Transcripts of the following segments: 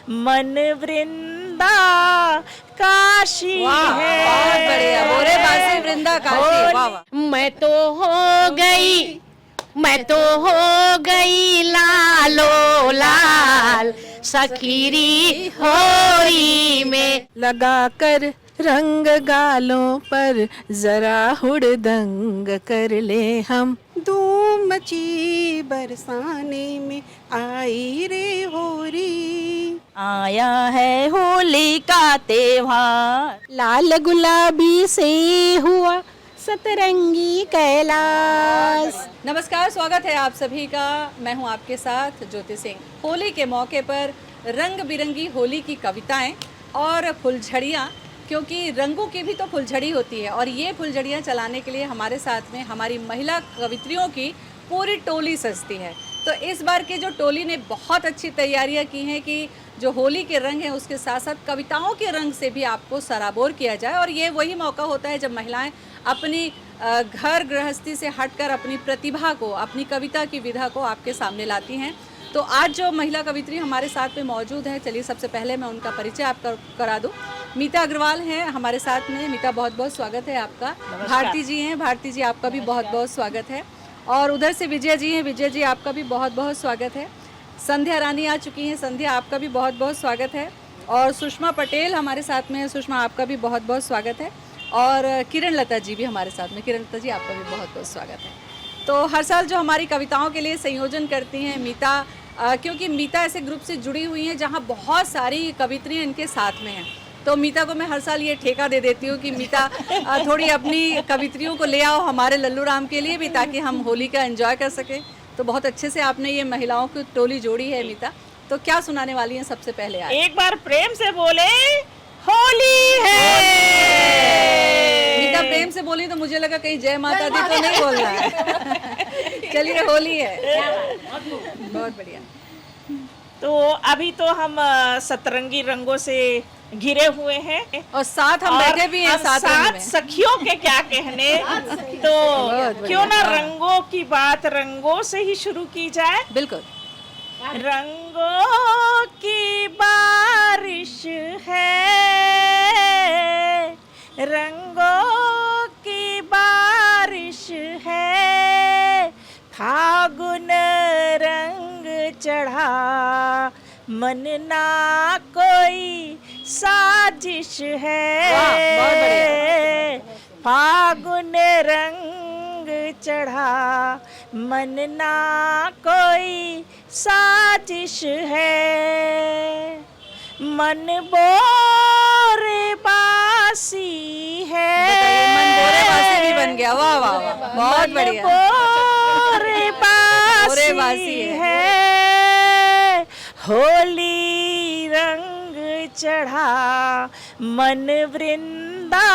मन वृंदा काशी है। बहुत बढ़िया, बोरे बासी वृंदा काशी। वाह वाह। मैं तो हो गई लालो लाल, सखीरी होरी में लगाकर रंग गालों पर जरा हुड़दंग कर ले हम। धूम मची बरसाने में आई रे होरी, आया है होली का त्योहार, लाल गुलाबी से हुआ सतरंगी कैलाश। नमस्कार, स्वागत है आप सभी का। मैं हूं आपके साथ ज्योति सिंह। होली के मौके पर रंग बिरंगी होली की कविताएं और फुलझड़ियां, क्योंकि रंगों की भी तो फुलझड़ी होती है और ये फुलझड़ियां चलाने के लिए हमारे साथ में हमारी महिला कवित्रियों की पूरी टोली सजती है। तो इस बार की जो टोली ने बहुत अच्छी तैयारियां की हैं कि जो होली के रंग हैं उसके साथ साथ कविताओं के रंग से भी आपको सराबोर किया जाए। और ये वही मौका होता है जब महिलाएं अपनी घर गृहस्थी से हटकर अपनी प्रतिभा को, अपनी कविता की विधा को आपके सामने लाती हैं। तो आज जो महिला कवित्री हमारे साथ में मौजूद है, चलिए सबसे पहले मैं उनका परिचय आपका करा दूं। मीता अग्रवाल हैं हमारे साथ में। मीता, बहुत बहुत स्वागत है आपका। भारती जी हैं, भारती जी आपका भी बहुत बहुत स्वागत है। और उधर से विजय जी हैं, विजय जी आपका भी बहुत बहुत स्वागत है। संध्या रानी आ चुकी हैं, संध्या आपका भी बहुत बहुत स्वागत है। और सुषमा पटेल हमारे साथ में है, सुषमा आपका भी बहुत बहुत स्वागत है। और किरण लता जी भी हमारे साथ में, किरण लता जी आपका भी बहुत बहुत स्वागत है। तो हर साल जो हमारी कविताओं के लिए संयोजन करती हैं मीता, क्योंकि मीता ऐसे ग्रुप से जुड़ी हुई हैं जहां बहुत सारी कवित्रियाँ इनके साथ में हैं। तो मीता को मैं हर साल ये ठेका दे देती हूँ कि मीता थोड़ी अपनी कवित्रियों को ले आओ हमारे लल्लू राम के लिए भी, ताकि हम होली का एंजॉय कर सकें। तो बहुत अच्छे से आपने ये महिलाओं की टोली जोड़ी है मीता। तो क्या सुनाने वाली हैं सबसे पहले आज? एक बार प्रेम से बोले होली है। मीता प्रेम से बोली तो मुझे लगा कहीं जय माता दी तो नहीं बोलना है। चलिए, होली है। बहुत बढ़िया। तो अभी तो हम सतरंगी रंगों से घिरे हुए हैं और साथ हम बैठे भी हैं साथ में। सखियों के क्या कहने। तो क्यों ना रंगों की बात रंगों से ही शुरू की जाए। बिल्कुल। रंगों की बारिश है, रंगों की बारिश है, फागुन रंग चढ़ा, मन ना कोई साजिश है। बहुत बढ़िया। फागुन रंग चढ़ा, मन ना कोई साजिश है, मन बोरे बासी है। मन बोरे बासी भी बन गया। वाह वाह वाह, बहुत बढ़िया। बोरे बासी है, होली रंग चढ़ा, मन वृंदा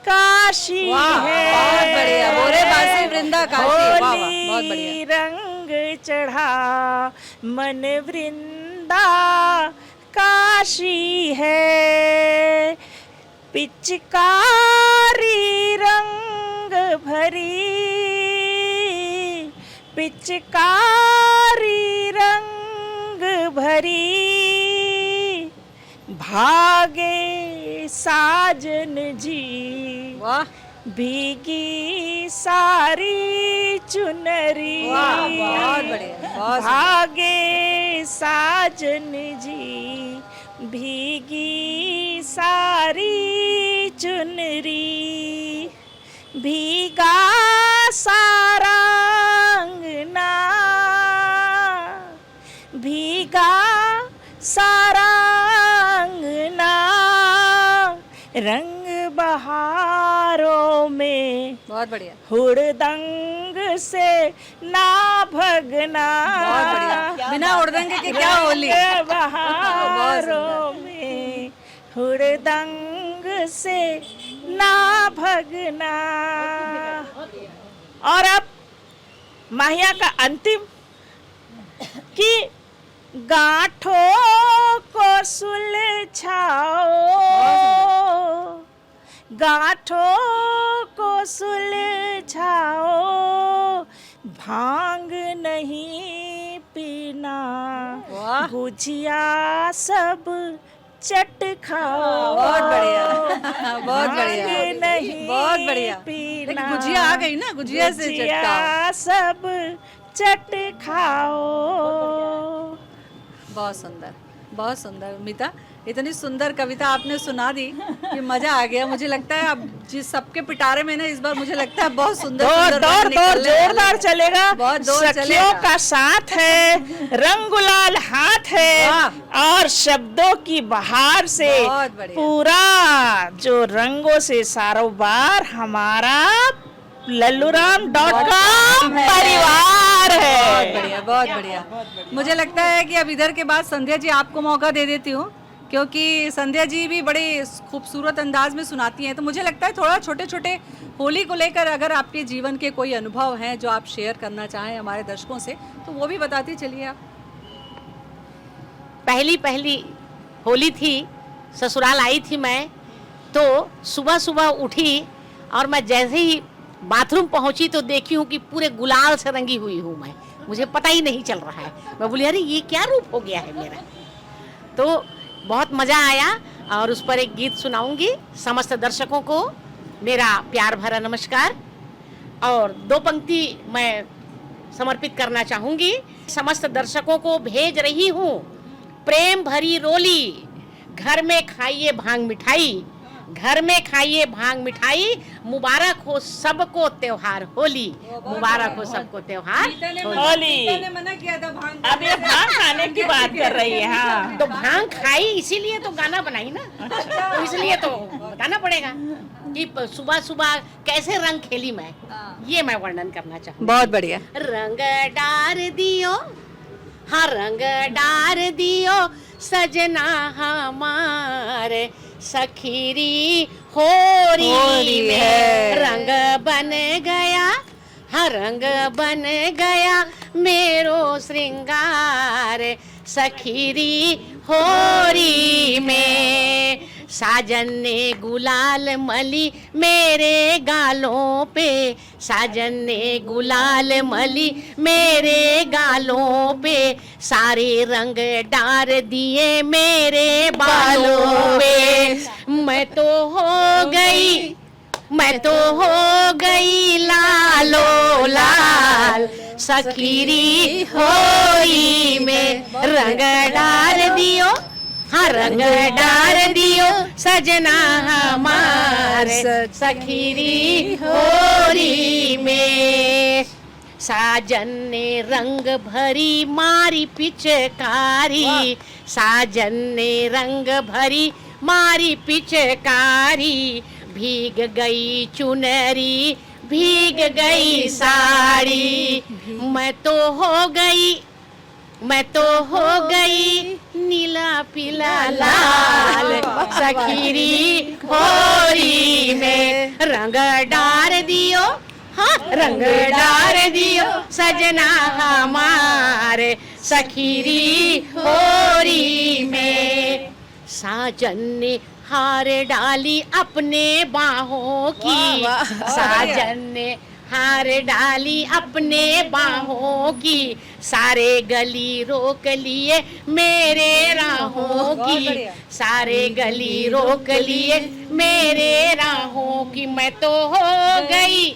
काशी है। बहुत बढ़िया, बोरे बासी वृंदा काशी। वाह वाह, बहुत बढ़िया। होली रंग चढ़ा, मन वृंदा काशी है, पिचकारी रंग भरी, पिचकारी रंग भरी, भागे साजन जी, वाह, भीगी सारी चुनरी। वाह, बहुत बढ़िया, बहुत भागे साजन जी, भीगी सारी चुनरी, भीगा सारा अंगना, भीगा सारा अंगना, रंग बहारों में बहुत बढ़िया। हुड़दंग से ना भगना। बहुत बढ़िया। बिना हुड़दंग के क्या होली। रंग बहारों में हुड़दंग से ना भगना। और अब माहिया का अंतिम कि गांठों को सुलझाओ, गांठों को सुलझाओ, भांग नहीं पीना, वाह गुजिया सब चट खाओ, बहुत बढ़िया बहुत भांग बढ़िया नहीं बहुत बढ़िया। पीना, एक गुजिया आ गई ना, गुजिया से गुजिया चटकाओ। सब चट खाओ। बहुत सुंदर बहुत सुंदर। मीता, इतनी सुंदर कविता आपने सुना दी कि मजा आ गया। मुझे लगता है अब जिस सबके पिटारे में ना इस बार मुझे लगता है बहुत सुंदर दौर सुंदर दौर रंग दौर निकलने वाले जोरदार हैं। चलेगा, बहुत दौर सखियों चलेगा। का साथ है, रंग गुलाल हाथ है, वाह। और शब्दों की बहार से बहुत बढ़िया। पूरा जो रंगों से सारोबार हमारा लल्लूराम.com परिवार बहुत है। बढ़िया बहुत बढ़िया। मुझे लगता है कि अब इधर के बाद संध्या जी आपको मौका दे देती हूँ, क्योंकि संध्या जी भी बड़े खूबसूरत अंदाज में सुनाती हैं। तो मुझे लगता है थोड़ा छोटे छोटे होली को लेकर अगर आपके जीवन के कोई अनुभव हैं जो आप शेयर करना चाहें हमारे दर्शकों से, तो वो भी बताती चलिए आप। पहली पहली होली थी, ससुराल आई थी मैं, तो सुबह सुबह उठी और मैं जैसे ही बाथरूम पहुंची तो देखी हूँ कि पूरे गुलाल से रंगी हुई हूँ मैं, मुझे पता ही नहीं चल रहा है। मैं बोली अरे ये क्या रूप हो गया है मेरा। तो बहुत मज़ा आया और उस पर एक गीत सुनाऊंगी। समस्त दर्शकों को मेरा प्यार भरा नमस्कार और 2 पंक्ति मैं समर्पित करना चाहूंगी। समस्त दर्शकों को भेज रही हूँ प्रेम भरी रोली, घर में खाइए भांग मिठाई, घर में खाइए भांग मिठाई, मुबारक हो सबको त्योहार होली, मुबारक हो सबको त्योहार होली। मैंने मना किया था भांग। अब ये भांग खाने की बात कर रही है। हाँ, तो भांग खाई इसीलिए तो गाना बनाई ना, तो इसलिए तो बताना पड़ेगा कि सुबह सुबह कैसे रंग खेली मैं, ये मैं वर्णन करना चाहूँ। बहुत बढ़िया। रंग डार दियो, हाँ रंग डार दियो सजना हमारे, सखीरी होरी में रंग बन गया, हाँ रंग बन गया मेरो श्रृंगार, सखीरी होरी में। साजन ने गुलाल मली मेरे गालों पे, साजन ने गुलाल मली मेरे गालों पे, सारे रंग डार दिए मेरे बालों पे। मैं तो हो गई, मैं तो हो गई लालो लाल, सखीरी होरी में रंग डार दियो, हाँ रंग डार दियो सजना हमारे, सखीरी होरी में। साजन ने रंग भरी मारी पिचकारी, साजन ने रंग भरी मारी पिचकारी, भीग गई चुनरी भीग गई साड़ी, मैं तो हो गई, मैं तो हो गई नीला पीला लाल, सखीरी होरी में रंग डार दियो, हाँ रंग डार दियो सजना हमारे, सखीरी होरी में। साजन ने हार डाली अपने बाहों की, साजन ने हार डाली अपने बाहों की, सारे गली रोक लिए मेरे राहों की, सारे गली रोक लिए मेरे राहों की। मैं तो हो गई,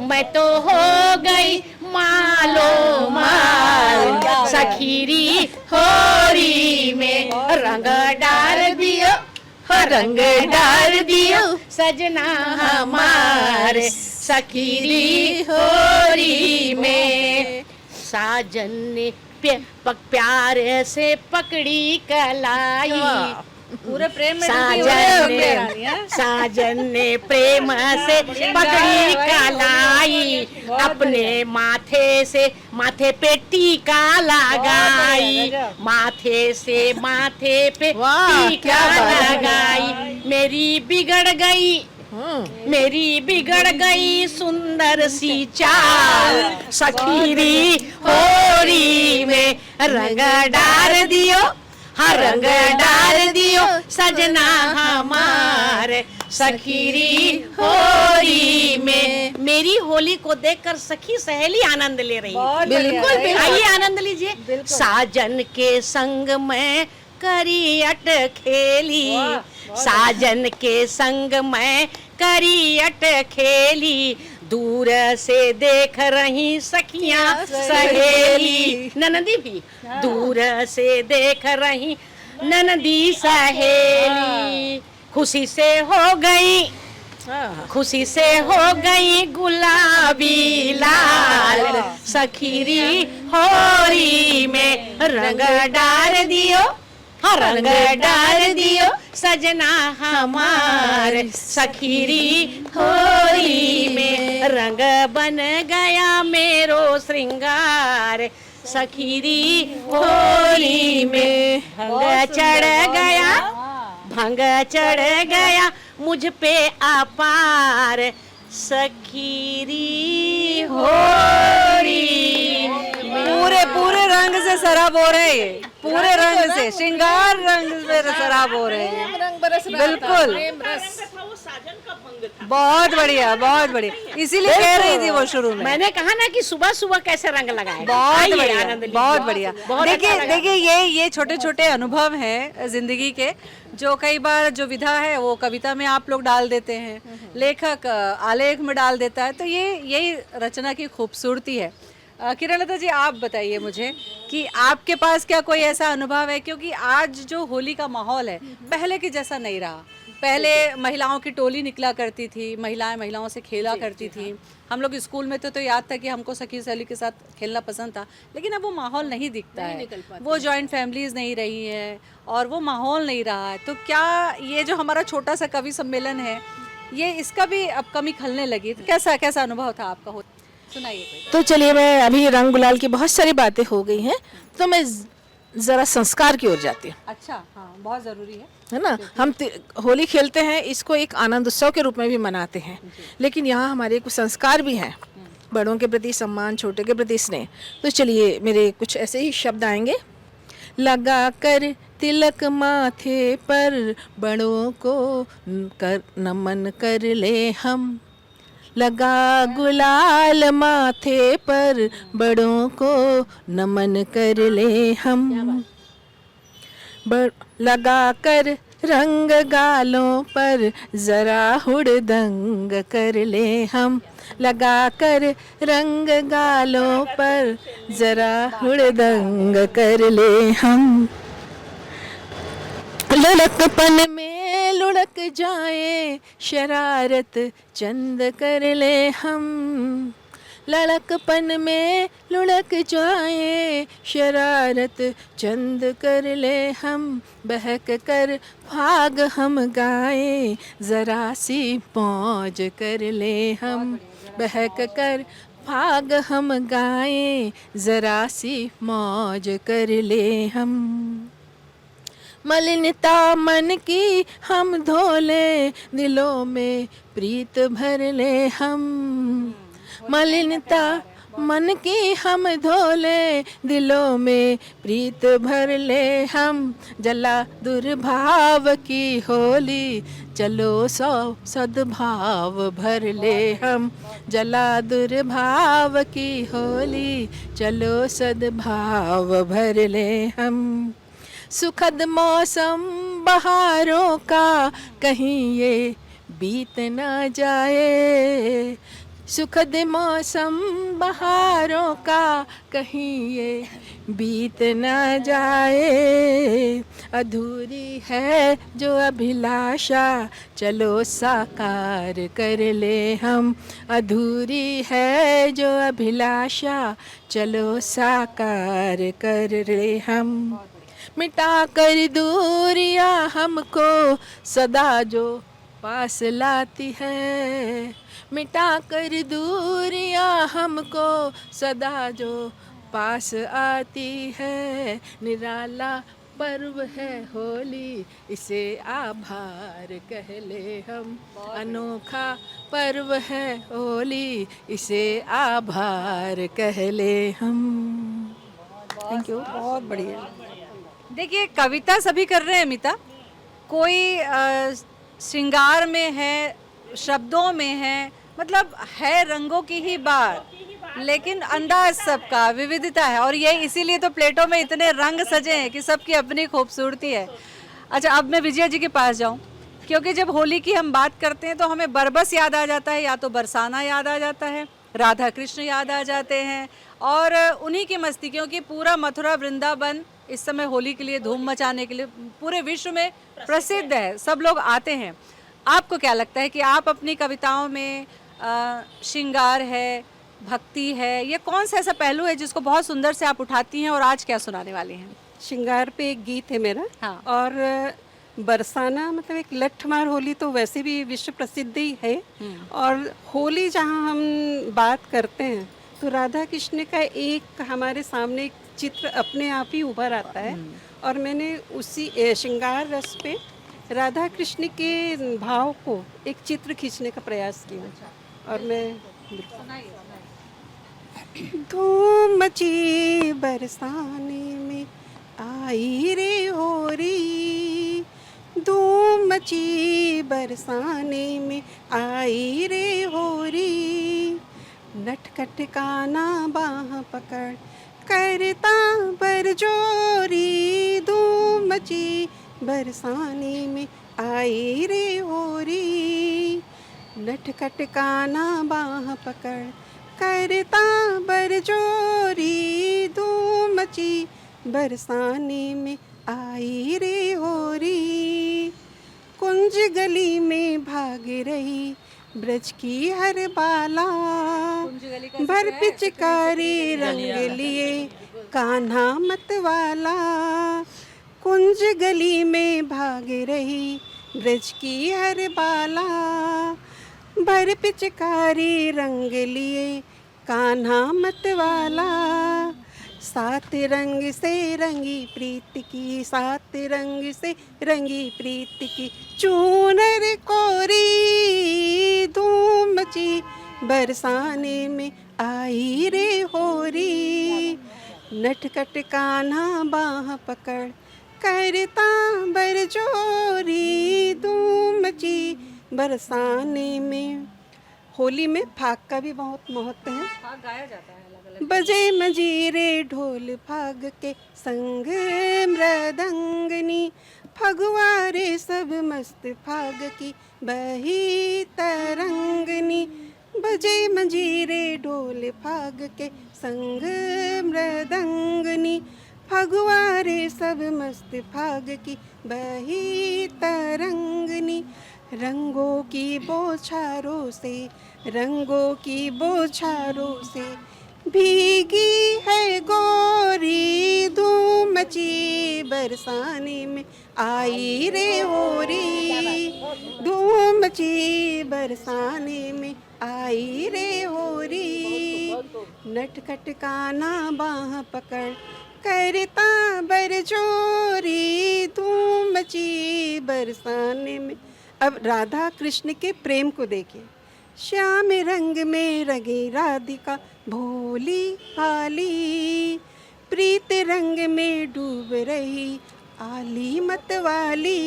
मैं तो हो गई मालो माल, सखीरी होरी में रंग डार दियो, रंग डार दियो सजना हमारे, सखीरी होरी में। साजन ने प्यार से पकड़ी कलाई, पूरे प्रेम में साजन ने प्रेम से पकड़ी कलाई, अपने माथे पे टीका लगाई, माथे से माथे पे टीका लगाई। मेरी बिगड़ गई सुंदर सी चाल, सखीरी होरी में रंग डार दियो, हाँ रंग डार दियो सजना हमारे, सखीरी होली में। मेरी होली को देखकर सखी सहेली आनंद ले रही है। बिल्कुल बिल्कुल आइए आनंद लीजिए। साजन के संग में करियट खेली, साजन के संग में करियट खेली, दूर से देख रही सखियां सहेली, ननदी भी दूर से देख रही ननदी सहेली, खुशी से हो गई, खुशी से हो गई गुलाबी लाल, सखीरी होली में रंग डाल दियो, रंग डाल दियो सजना हमार, सखीरी होली में रंग बन गया मेरो श्रृंगार, सखीरी होली में भंग चढ़ गया, भंग चढ़ गया मुझ पे अपार, सखीरी होली। पूरे पूरे रंग से शराब हो रहे हैं, पूरे रंग से श्रृंगार रंग से शराब हो रहे हैं। बिल्कुल बहुत बढ़िया, बहुत बढ़िया, इसीलिए कह रही थी वो शुरू में। मैंने कहा ना कि सुबह सुबह कैसे रंग लगाए। बहुत बढ़िया, बहुत बढ़िया। देखिए अच्छा लगा। देखिए ये छोटे छोटे अनुभव हैं जिंदगी के, जो कई बार जो विधा है वो कविता में आप लोग डाल देते हैं, लेखक आलेख में डाल देता है, तो यही रचना की खूबसूरती है। किरण लता जी, आप बताइए मुझे कि आपके पास क्या कोई ऐसा अनुभव है, क्योंकि आज जो होली का माहौल है पहले की जैसा नहीं रहा। पहले महिलाओं की टोली निकला करती थी, महिलाएं महिलाओं से खेला करती थी। हम लोग स्कूल में थे तो याद था कि हमको सखी सहेली के साथ खेलना पसंद था, लेकिन अब वो माहौल नहीं दिखता है, वो जॉइंट फैमिलीज नहीं रही है और वो माहौल नहीं रहा है। तो क्या ये जो हमारा छोटा सा कवि सम्मेलन है, ये इसका भी अब कमी खलने लगी? तो कैसा कैसा अनुभव था आपका? सुनाइए। तो चलिए, मैं अभी रंग गुलाल की बहुत सारी बातें हो गई हैं, तो मैं ज़रा संस्कार की ओर जाती हूँ। अच्छा, हाँ, बहुत ज़रूरी है ना। हम होली खेलते हैं, इसको एक आनंद उत्सव के रूप में भी मनाते हैं, लेकिन यहाँ हमारे कुछ संस्कार भी हैं, बड़ों के प्रति सम्मान, छोटे के प्रति स्नेह। तो चलिए, मेरे कुछ ऐसे ही शब्द आएंगे। लगा कर तिलक माथे पर, बड़ों को कर नमन कर ले हम, लगा गुलाल माथे पर, बड़ों को नमन कर ले हम, लगा कर रंग गालों पर, जरा हुड़दंग कर ले हम, लगा कर रंग गालों पर, जरा हुड़दंग कर ले हम, लुढ़कपन में लुढ़क जाए, शरारत चंद कर ले हम, लड़कपन में लुढ़क जाए, शरारत चंद कर ले हम, बहक कर भाग हम गाए, जरा सी मौज कर ले हम, बहक कर भाग हम गाए, जरा सी मौज कर ले हम, मलिनता मन की हम धो ले, दिलों में प्रीत भर ले हम, मलिनता मन की हम धो ले, दिलों में प्रीत भर ले हम, जला दुर्भाव की होली, चलो सद्भाव भर ले हम, जला दुर्भाव की होली, चलो सद्भाव भर ले हम, सुखद मौसम बहारों का, कहीं ये बीत ना जाए, सुखद मौसम बहारों का, कहीं ये बीत ना जाए, अधूरी है जो अभिलाषा, चलो साकार कर ले हम, अधूरी है जो अभिलाषा, चलो साकार कर ले हम, मिटा कर दूरियां हमको सदा जो पास लाती है, मिटा कर दूरियां हमको सदा जो पास आती है, निराला पर्व है होली, इसे आभार कह ले हम, अनोखा पर्व है होली, इसे आभार कह ले हम। Thank you. बहुत बढ़िया। देखिए, कविता सभी कर रहे हैं मिता, कोई श्रृंगार में है, शब्दों में है, मतलब है रंगों की ही बात, लेकिन अंदाज सबका विविधता है। और ये इसीलिए तो प्लेटों में इतने रंग सजे हैं कि सबकी अपनी खूबसूरती है। अच्छा, अब मैं विजया जी के पास जाऊं, क्योंकि जब होली की हम बात करते हैं तो हमें बरबस याद आ जाता है, या तो बरसाना याद आ जाता है, राधा कृष्ण याद आ जाते हैं, और उन्हीं की मस्ती, क्योंकि पूरा मथुरा वृंदावन इस समय होली के लिए धूम मचाने के लिए पूरे विश्व में प्रसिद्ध है, सब लोग आते हैं। आपको क्या लगता है कि आप अपनी कविताओं में श्रृंगार है, भक्ति है, ये कौन सा ऐसा पहलू है जिसको बहुत सुंदर से आप उठाती हैं और आज क्या सुनाने वाली हैं? श्रृंगार पे एक गीत है मेरा। हाँ। और बरसाना मतलब एक लठमार होली तो वैसे भी विश्व प्रसिद्ध ही है। और होली जहाँ हम बात करते हैं तो राधा कृष्ण का एक हमारे सामने एक चित्र अपने आप ही उभर आता है। और मैंने उसी श्रृंगार रस पे राधा कृष्ण के भाव को एक चित्र खींचने का प्रयास किया। और मैं धूम मची बरसाने में आई रे होरी, धूम मची बरसाने में आई रे होरी, नटखट काना बाह पकड़ करता बरजोरी, धूम मची बरसाने में आई रे होरी, नटखट काना बाह पकड़ करता बरजोरी, धूम मची बरसाने में आई रे होरी, कुंज गली में भाग रही ब्रज की हर बाला, भर पिचकारी रंग लिए कान्हा मतवाला, कुंज गली में भाग रही ब्रज की हर बाला, भर पिचकारी रंग लिए कान्हा मतवाला, सात रंग से रंगी प्रीत की, सात रंग से रंगी प्रीत की, चूनर कोरी, धूम मची बरसाने में आई रे होरी, नटखट कान्हा बाह पकड़ करता बरजोरी, धूम मची बरसाने में। होली में फाग का भी बहुत महत्व है। फाग गाया जाता है अलग अलग। बजे मजीरे ढोल फाग के संग मृदंगनी, फगवारे सब मस्त फाग की बही तरंगनी, बजे मजीरे ढोल फाग के संग मृदंगनी, फगवारे सब मस्त फाग की बही तरंगनी, रंगों की बौछारों से, रंगों की बौछारों से भीगी है गोरी, धूम मची बरसाने में आई रे होरी, धूम मची बरसाने में आई रे होरी, नटखट काना बाह पकड़ करता बरजोरी, धूम मची बरसाने में। अब राधा कृष्ण के प्रेम को देखिए। श्याम रंग में रंगी राधिका भोली भाली, प्रीत रंग में डूब रही आली मतवाली,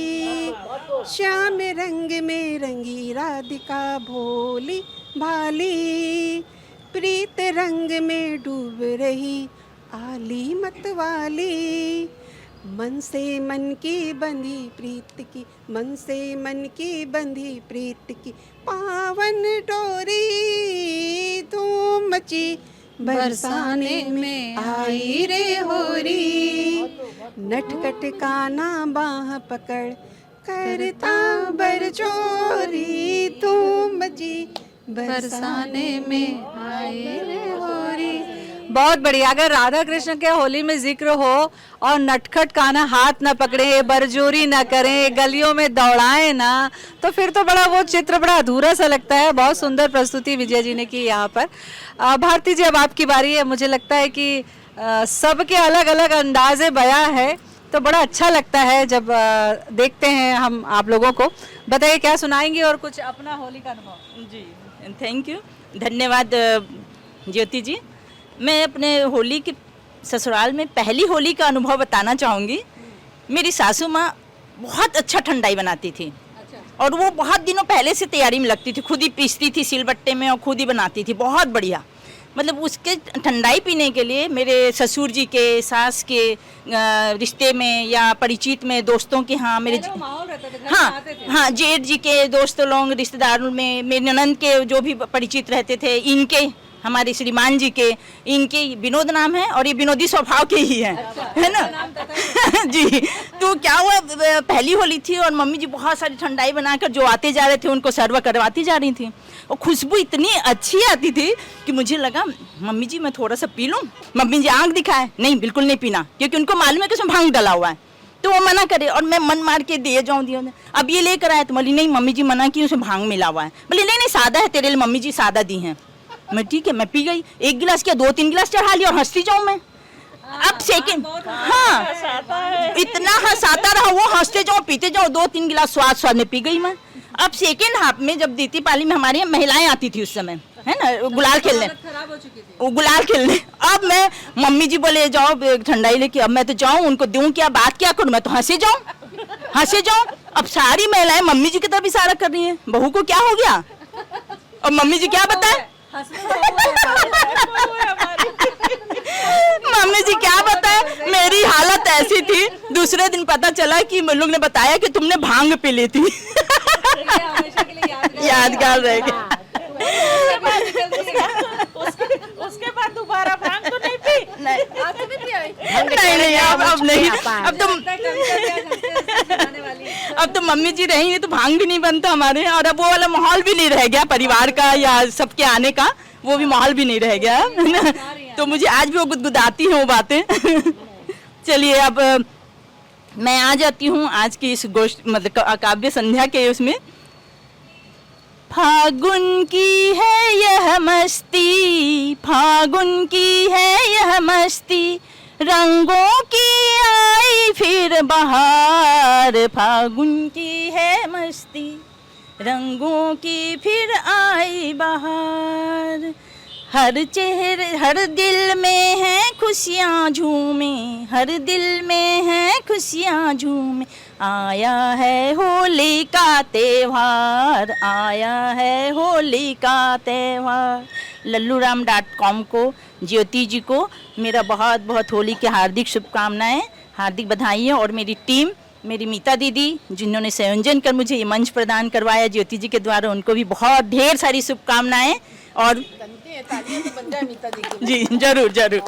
श्याम रंग में रंगी राधिका भोली भाली, प्रीत रंग में डूब रही आली मतवाली, मन से मन की बंधी प्रीत की, मन से मन की बंधी प्रीत की पावन डोरी, धूम मची बरसाने में आई रे होरी, नटखट काना बाह पकड़ करता बरजोरी, धूम मची बरसाने में आई रे होरी। बहुत बढ़िया। अगर राधा कृष्ण के होली में जिक्र हो और नटखट काना हाथ ना पकड़े, बरजोरी ना करें, गलियों में दौड़ाएं ना, तो फिर तो बड़ा वो चित्र बड़ा अधूरा सा लगता है। बहुत सुंदर प्रस्तुति विजय जी ने की यहाँ पर। भारती जी, अब आपकी बारी है। मुझे लगता है कि सबके अलग अलग अंदाजे बयां है, तो बड़ा अच्छा लगता है जब देखते हैं हम आप लोगों को। बताइए क्या सुनाएंगे और कुछ अपना होली का अनुभव। जी, थैंक यू, धन्यवाद ज्योति जी। मैं अपने होली की ससुराल में पहली होली का अनुभव बताना चाहूँगी। मेरी सासू माँ बहुत अच्छा ठंडाई बनाती थी। और वो बहुत दिनों पहले से तैयारी में लगती थी, खुद ही पीसती थी सिलबट्टे में और खुद ही बनाती थी, बहुत बढ़िया। मतलब उसके ठंडाई पीने के लिए मेरे ससुर जी के, सास के रिश्ते में या परिचित में, दोस्तों के, हाँ मेरे माहौल रहता था, घर में हाँ आते थे। हाँ जेठ जी के दोस्त लोग, रिश्तेदारों में, मेरे ननंद के जो भी परिचित रहते थे, इनके, हमारे श्रीमान जी के, इनके विनोद नाम है और ये विनोदी स्वभाव के ही हैं, है ना। जी, तो क्या हुआ, पहली होली थी और मम्मी जी बहुत सारी ठंडाई बनाकर जो आते जा रहे थे उनको सर्व करवाती जा रही थी, और खुशबू इतनी अच्छी आती थी कि मुझे लगा मम्मी जी मैं थोड़ा सा पी लूं। मम्मी जी आंख दिखाए, नहीं बिल्कुल नहीं पीना, क्योंकि उनको मालूम है कि उसमें भांग डाला हुआ है, तो वो मना करे और मैं मन मार के दिए जाऊँ। अब ये लेकर आए तो बोली नहीं मम्मी जी मना की, उसमें भांग मिला हुआ है। बोली नहीं नहीं सादा है तेरे लिए, मम्मी जी सादा दी हैं। मैं ठीक है, मैं पी गई, 1 गिलास क्या 2-3 गिलास चढ़ा लिया और हंसती जाऊँ मैं। अब सेकंड, हाँ इतना हंसाता रहा वो, हंसते जाओ पीते जाओ, 2-3 गिलास स्वाद में पी गई मैं। अब सेकंड हाफ में जब दीती पाली में हमारे यहाँ महिलाएं आती थी उस समय, है ना, गुलाल खेलने, खराब हो चुकी थी। वो गुलाल खेलने। अब मैं, मम्मी जी बोले जाओ ठंडाई लेके, अब मैं तो जाऊं उनको दूं क्या, बात क्या करूं, मैं तो हंसे जाऊं। अब सारी महिलाएं मम्मी जी की तरफ इशारा कर रही हैं, बहू को क्या हो गया, और मम्मी जी क्या बताए, मम्मी जी क्या बताए, मेरी हालत ऐसी थी। दूसरे दिन पता चला कि लोग ने बताया कि तुमने भांग पी ली थी। हमेशा के लिए यादगार रह गया। उसके बाद दोबारा भांग तो नहीं पी। नहीं अब नहीं, अब तो मम्मी जी रही नहीं तो भांग भी नहीं बनता हमारे, और अब वो वाला माहौल भी नहीं रह गया परिवार का या सबके आने का, वो भी माहौल भी नहीं रह गया, है ना। तो मुझे आज भी वो गुदगुदाती हैं वो बातें। चलिए अब मैं आ जाती हूँ आज की इस गोष्ठ मतलब काव्य संध्या के उसमें। फागुन की है यह मस्ती, फागुन की है यह मस्ती, रंगों की आई फिर बहार। फागुन की है मस्ती, रंगों की फिर आई बहार। हर चेहरे हर दिल में है खुशियाँ झूमे, हर दिल में है खुशियाँ झूमे। आया है होली का त्योहार, आया है होली का त्योहार। lalluram.com को, ज्योति जी को मेरा बहुत बहुत होली की हार्दिक शुभकामनाएं, हार्दिक बधाइयाँ। और मेरी टीम, मेरी मीता दीदी जिन्होंने संयोजन कर मुझे ये मंच प्रदान करवाया ज्योति जी के द्वारा, उनको भी बहुत ढेर सारी शुभकामनाएं। और जी जरूर जरूर,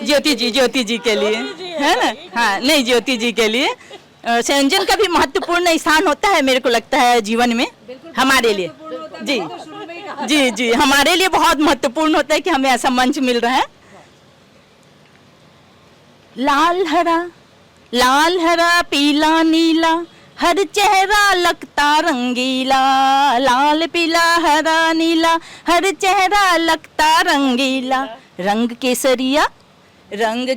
ज्योति जी के लिए, है ना, हाँ नहीं ज्योति जी के लिए संयोजन का भी महत्वपूर्ण स्थान होता है मेरे को लगता है जीवन में, हमारे लिए। जी जी हमारे लिए बहुत महत्वपूर्ण होता है कि हमें ऐसा मंच मिल रहा है। लाल हरा पीला नीला, हर चेहरा लगता रंगीला। लाल पीला हरा नीला, हर चेहरा लगता रंगीला। रंग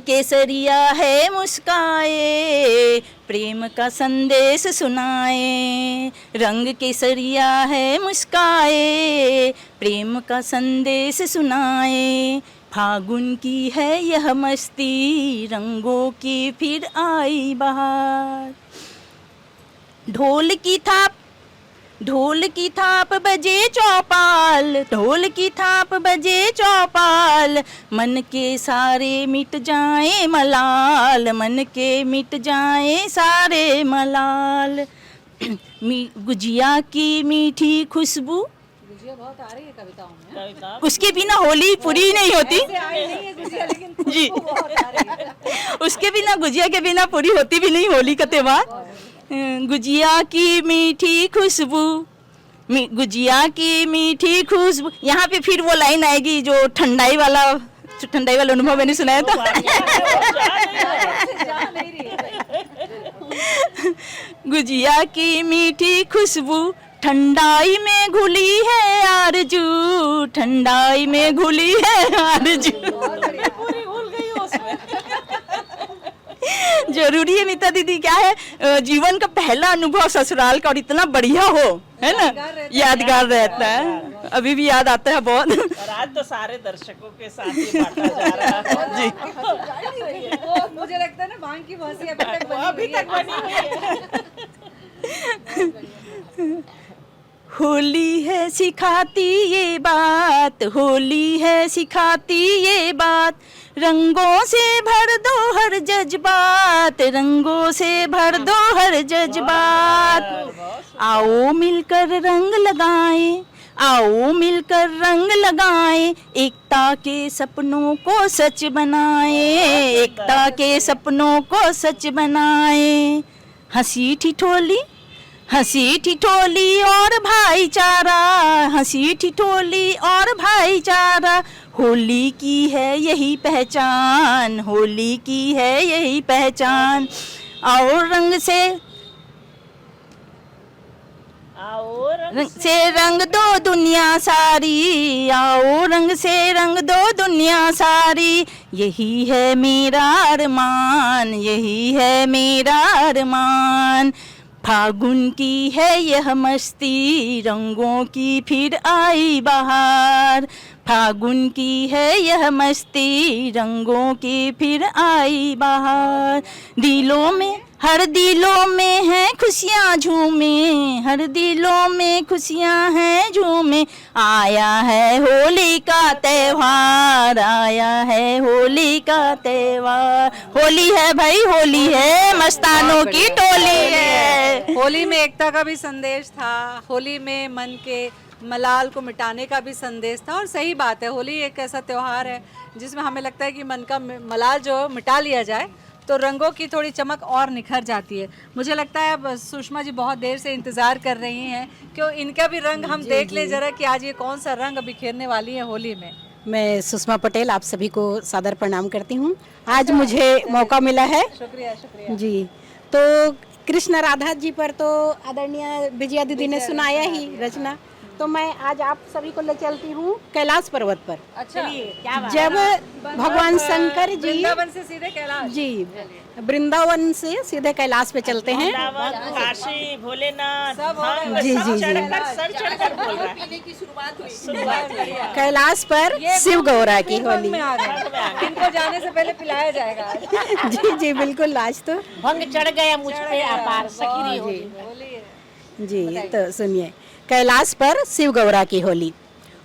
केसरिया है मुस्काए, प्रेम का संदेश सुनाए। रंग केसरिया है मुस्काए, प्रेम का संदेश सुनाए। फागुन की है यह मस्ती, रंगों की फिर आई बहार। ढोल की थाप बजे चौपाल, ढोल की थाप बजे चौपाल। मन के सारे मिट जाए मलाल, मन के मिट जाए सारे मलाल। गुजिया की मीठी खुशबू, गुजिया बहुत आ रही है कविताओं में, उसके बिना होली पूरी नहीं होती। आई नहीं है गुजिया, लेकिन जी बहुत आ रही है। उसके बिना, गुजिया के बिना पूरी होती भी नहीं होली का त्योहार। गुजिया की मीठी खुशबू, गुजिया की मीठी खुशबू। यहाँ पे फिर वो लाइन आएगी जो ठंडाई वाला अनुभव मैंने सुनाया था। गुजिया की मीठी खुशबू, ठंडाई में घुली है आरजू, ठंडाई में घुली है आरजू। जरूरी है मीता दीदी, क्या है जीवन का पहला अनुभव ससुराल का और इतना बढ़िया हो, है ना, यादगार रहता है। अभी भी याद आता है बहुत। और आज तो सारे दर्शकों के साथ ही बांटा जा रहा है। जी वो मुझे लगता है ना भांग की बहसी अभी तक अभी तक बनी हुई है। होली है सिखाती ये बात, होली है सिखाती ये बात, रंगों से भर दो हर जज्बात, रंगों से भर दो हर जज्बात। आओ मिलकर रंग लगाएं, आओ मिलकर रंग लगाएं, एकता के सपनों को सच बनाएं, एकता के सपनों को सच बनाएं। हंसी ठिठोली, हंसी ठिठोली और भाईचारा, हंसी ठिठोली और भाईचारा, होली की है यही पहचान, होली की है यही पहचान। और रंग से रंग से रंग दो दुनिया सारी, आओ रंग से रंग दो दुनिया सारी, यही है मेरा अरमान, यही है मेरा अरमान। फागुन की है यह मस्ती, रंगों की फिर आई बहार, फागुन की है यह मस्ती, रंगों की फिर आई बहार। दिलों में हर दिलों में है खुशियाँ झूमे, हर दिलों में खुशियाँ हैं झूमे, आया है होली का त्योहार, आया है होली का त्योहार। होली है भाई, होली है, मस्तानों की टोली है। होली में एकता का भी संदेश था, होली में मन के मलाल को मिटाने का भी संदेश था। और सही बात है, होली एक ऐसा त्योहार है जिसमें हमें लगता है कि मन का मलाल जो मिटा लिया जाए तो रंगों की थोड़ी चमक और निखर जाती है। मुझे लगता है अब सुषमा जी बहुत देर से इंतज़ार कर रही हैं क्यों इनका भी रंग हम देख ले जरा कि आज ये कौन सा रंग बिखेरने वाली है होली में। मैं सुषमा पटेल आप सभी को सादर प्रणाम करती हूँ। आज मुझे मौका मिला है, शुक्रिया शुक्रिया जी। तो कृष्ण राधा जी पर तो आदरणीय विजया दीदी ने सुनाया ही रचना, तो मैं आज आप सभी को ले चलती हूँ कैलाश पर्वत पर। अच्छा, जब भगवान शंकर जी वृंदावन से सीधे कैलाश, जी वृंदावन से सीधे कैलाश पे चलते हैं। काशी भोलेनाथ सब हो रहा है। जी जी जी सर चढ़कर बोल रहा है। शुरुआत करिए। कैलाश पर शिव गौरा की होली। में आ गए, इनको जाने से पहले पिलाया जाएगा आज। जी जी बिल्कुल, आज तो भंग चढ़ गया मुझ पे अपार सखी होली। होली है। जी। तो सुनिए, कैलाश पर शिव गौरा की होली।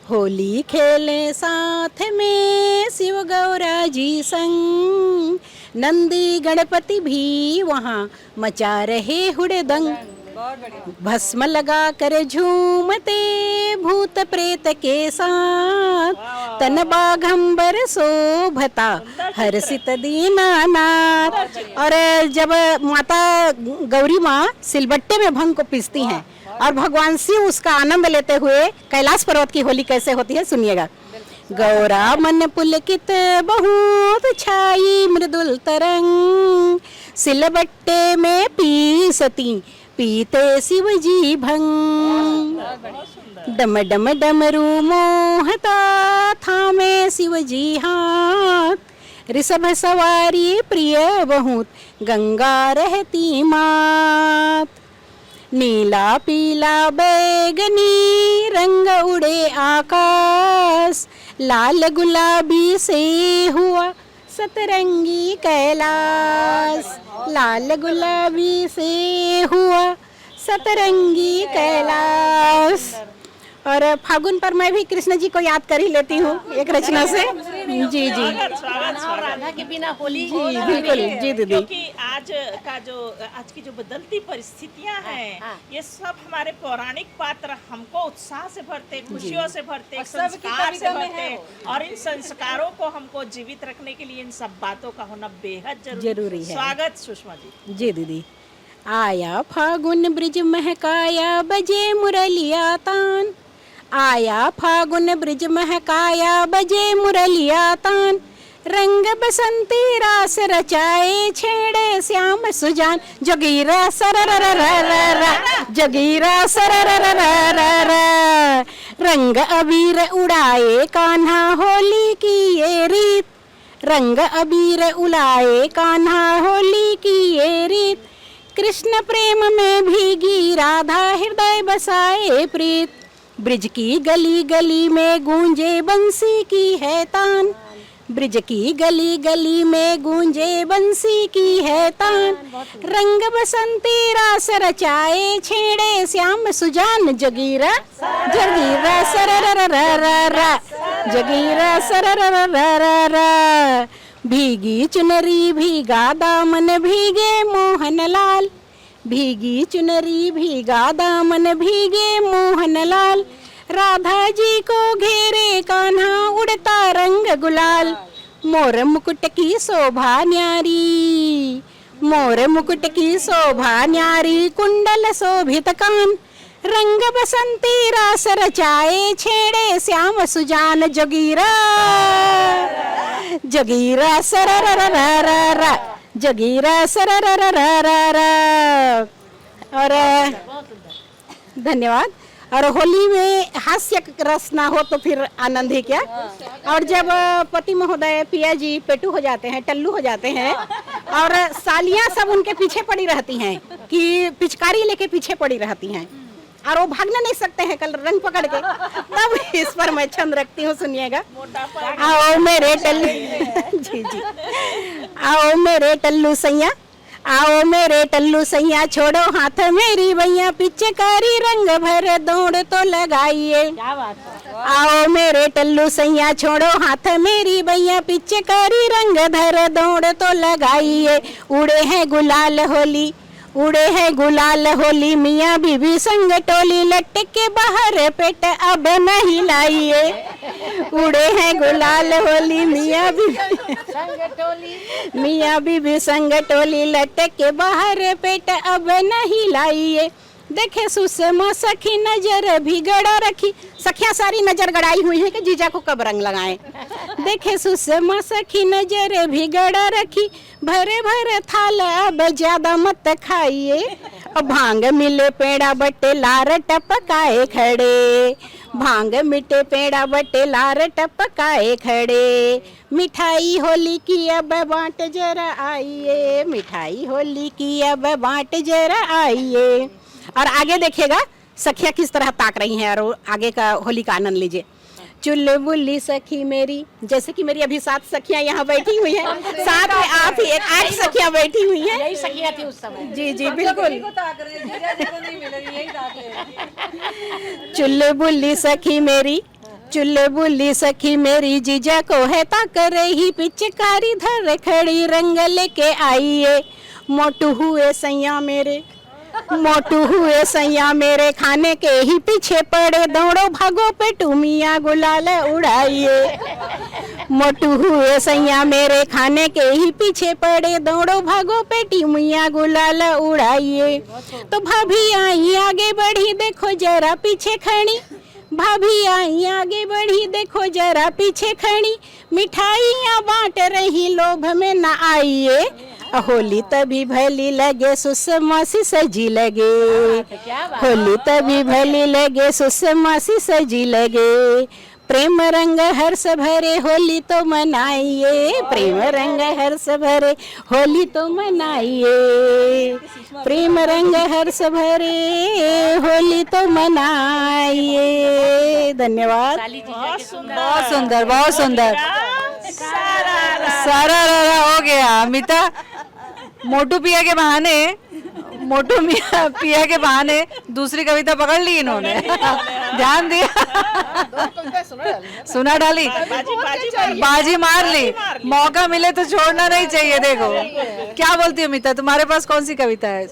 होली खेले साथ में शिव गौरा जी संग, नंदी गणपति भी वहाँ मचा रहे हुड़दंग, बहुत बढ़िया। भस्म लगा कर झूमते भूत प्रेत के साथ, तन बाघंबर शोभता हर्षित दीनानाथ। और जब माता गौरी माँ सिलबट्टे में भंग को पीसती हैं और भगवान शिव उसका आनंद लेते हुए कैलाश पर्वत की होली कैसे होती है सुनिएगा। गौरा मन पुलकित बहुत छाई मृदुल तरंग, सिलबट्टे में पीसती पीते शिव जी भंग, डम डम डमरू मोहता थामे शिव जी हाथ, ऋषभ सवारी प्रिय बहुत गंगा रहती मात, नीला पीला बैगनी रंग उड़े आकाश, लाल गुलाबी से हुआ सतरंगी कैलाश, लाल गुलाबी से हुआ सतरंगी कैलाश। और फागुन पर मैं भी कृष्ण जी को याद कर ही लेती हूँ एक रचना से। जी जी राधा के बिना होली जी बिल्कुल, जी दीदी। क्योंकि आज की जो बदलती परिस्थितियां हैं, ये सब हमारे पौराणिक पात्र हमको उत्साह से भरते, खुशियों से भरते, संस्कार से भरते, और इन संस्कारों को हमको जीवित रखने के लिए इन सब बातों का होना बेहद जरूरी है। स्वागत सुषमा जी। जी दीदी। आया फागुन ब्रिज महकाया बजे मुरलिया तान, आया फागुन ब्रिज महकाया बजे मुरलिया तान, रंग बसंती रास रचाए छेड़े श्याम सुजान, जोगीरा सररररररर, जोगीरा सररररररर, रंग अबीर उड़ाए कान्हा होली की ये रीत, रंग अबीर उड़ाए कान्हा होली की ये रीत, कृष्ण प्रेम में भीगी राधा हृदय बसाए प्रीत, ब्रिज की गली गली में गूंजे बंसी की है तान, ब्रिज की गली गली में गूंजे बंसी की है तान, रंग बसंती रास रचाए छेड़े श्याम सुजान जगीरा जगीरा सररररररर, जगीरा सररररररर। भीगी चुनरी भीगा दामन भीगे मोहन लाल, भीगी चुनरी भीगा दामन भीगे मोहन लाल। राधा जी को घेरे कान्हा उड़ता रंग गुलाल, मोर मुकुट की शोभा न्यारी, मोर मुकुट की शोभा न्यारी। कुंडल शोभित कान, रंग बसंती रास रचाए छेड़े श्याम सुजान जोगीरा जोगीरा सररररररर, जोगीरा सररररररर। और धन्यवाद। और होली में हास्य रस ना हो तो फिर आनंद ही क्या। और जब पति महोदय पिया जी पेटू हो जाते हैं, टल्लू हो जाते हैं, और सालियां सब उनके पीछे पड़ी रहती हैं कि पिचकारी लेके पीछे पड़ी रहती हैं, और वो भागने नहीं सकते हैं कल रंग पकड़ के, तब इस पर मैं छंद रखती हूँ, सुनिएगा। आओ मेरे टल्लू जी जी, आओ मेरे टल्लू सैया, आओ मेरे टल्लू सैया, छोड़ो हाथ मेरी भैया, पिचकारी रंग भर दौड़ तो लगाइए। आओ मेरे टल्लू सैया, छोड़ो हाथ मेरी भैया, पिचकारी रंग धर दौड़ तो लगाइए। उड़े हैं गुलाल होली, उड़े हैं गुलाल होली, मियाँ बीबी संग टोली, लटक के बाहर पेट अब नहीं लाइए। उड़े हैं गुलाल होली, मियाँ बीबी मियाँ बीबी संग टोली, लटक के बाहर पेट अब नहीं लाइए। देखे सुषमा सखी नजर भी गड़ा रखी, सखियां सारी नजर गड़ाई हुई है कि जीजा को कब रंग लगाएं। देखे सुषमा सखी नजर भी गड़ा रखी, भरे भरे थाल अब ज्यादा मत खाइए। भांग मिले पेड़ा बट्टे लार टपकाए खड़े, भांग मिटे पेड़ा बट्टे लार टपकाए खड़े। मिठाई होली की अब बांट जरा आइए, मिठाई होली की अब बांट जरा आइए। और आगे देखिएगा सखियां किस तरह ताक रही हैं, और आगे का होली का आनंद लीजिए। चुलबुली सखी मेरी, जैसे कि मेरी अभी 7 सखियां यहाँ बैठी हुई हैं, साथ में आप ही 8 सखियां बैठी हुई हैं। यही सखियां थी उस समय। जी जी बिल्कुल। चुलबुली सखी मेरी, चुलबुली सखी मेरी, जीजा को है ताक रही, पिचकारी धर खड़ी रंग लेके आइए। मोटू हुए सैया मेरे, मोटू हुए सैया मेरे, खाने के ही पीछे पड़े, दौड़ो भागो पे टूमिया गुलाल उड़ाइए। मोटू हुए सैया मेरे, खाने के ही पीछे पड़े, दौड़ो भागो पे टूमिया गुलाल उड़ाइए। तो भाभी आई आगे बढ़ी, देखो जरा पीछे खड़ी, भाभी आई आगे बढ़ी, देखो जरा पीछे खड़ी, मिठाइयाँ बांट रही लोभ में न आइए। होली तभी भली लगे सुषमा सी सजी लगे, होली तभी भली लगे सुषमा सी सजी लगे। प्रेम रंग हर्ष भरे होली तो मनाइए, प्रेम रंग हर्ष भरे होली तो मनाइए। प्रेम रंग हर्ष भरे होली तो मनाइए। धन्यवाद। बहुत सुंदर, बहुत सुंदर। सारा हो गया। अमिता, मोटू पिया के बहाने, मोटू पिया के बहाने दूसरी कविता पकड़ ली इन्होंने, ध्यान दिया, सुना डाली, बाजी मार ली। मौका मिले तो छोड़ना नहीं चाहिए। देखो क्या बोलती है अमिता, तुम्हारे पास कौन सी कविता है?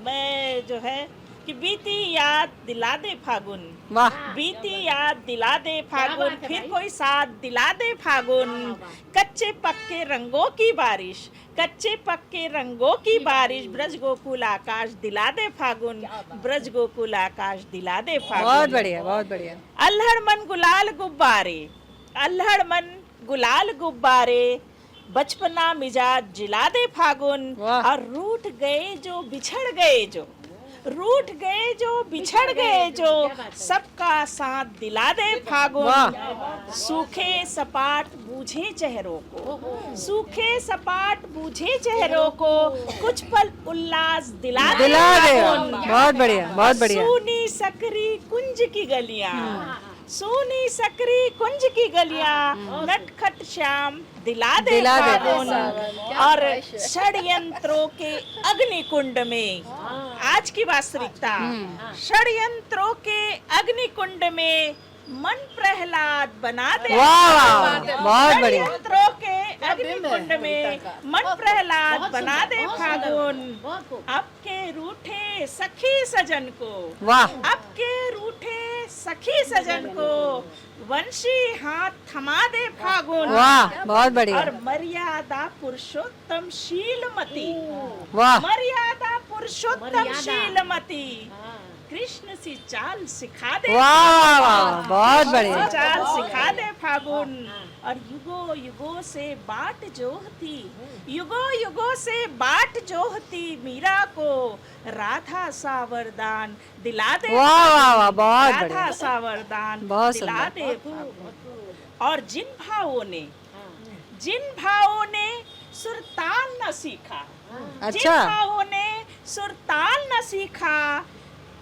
मैं जो है कि बीती याद दिला दे फागुन, वाह। बीती याद दिला दे फागुन, फिर कोई साथ दिला दे फागुन। कच्चे पक्के रंगों की बारिश, कच्चे पक्के रंगों की बारिश, ब्रज गोकुल आकाश दिला दे फागुन, ब्रज गोकुल आकाश दिला दे फागुन। बहुत बढ़िया, बहुत बढ़िया। अल्हड़ मन गुलाल गुब्बारे, अल्हड़ मन गुलाल गुब्बारे, बचपना मिजाज जिला दे फागुन। और रूठ गए जो बिछड़ गए जो, रूठ गए जो बिछड़ गए जो, सबका साथ दिला दे फागुन। सूखे सपाट बूझे चेहरों को, सूखे सपाट बूझे चेहरों को, कुछ पल उल्लास दिला दे। बहुत बढ़िया, बहुत बढ़िया। सूनी सकरी कुंज की गलियां, सोनी सकरी कुंज की गलियां, नटखट श्याम दिला दे फागुन, और षड्यंत्रों के अग्निकुंड में, आज की वास्तविकता, षड्यंत्रों के अग्निकुंड में मन प्रहलाद बना दे। बहुत बढ़िया। षड्यंत्रों के अग्निकुंड में मन प्रहलाद बना दे फागुन, अब के रूठे सखी सजन को, वाह। अब के रूठे सखी सजन को वंशी हाथ थमा दे फागुन। वाह, बहुत बढ़िया। और मर्यादा पुरुषोत्तम शीलमती, वाह, मर्यादा पुरुषोत्तम शीलमती, कृष्ण सी चाल सिखा दे। वाह वाह, बहुत बढ़िया। चाल सिखा दे फागुन, और युगो युगो से बाट जोहती, युगो युगो से बाट जोहती मीरा को राधा सा वरदान दिला दे। वाह वाह वाह, बहुत राधा बढ़िया। सा वरदान बहुत दिला सुंदर। दे फागुन। और जिन भावों ने सुरताल न सीखा, जिन अच्छा। भावों ने सुरताल न सीखा,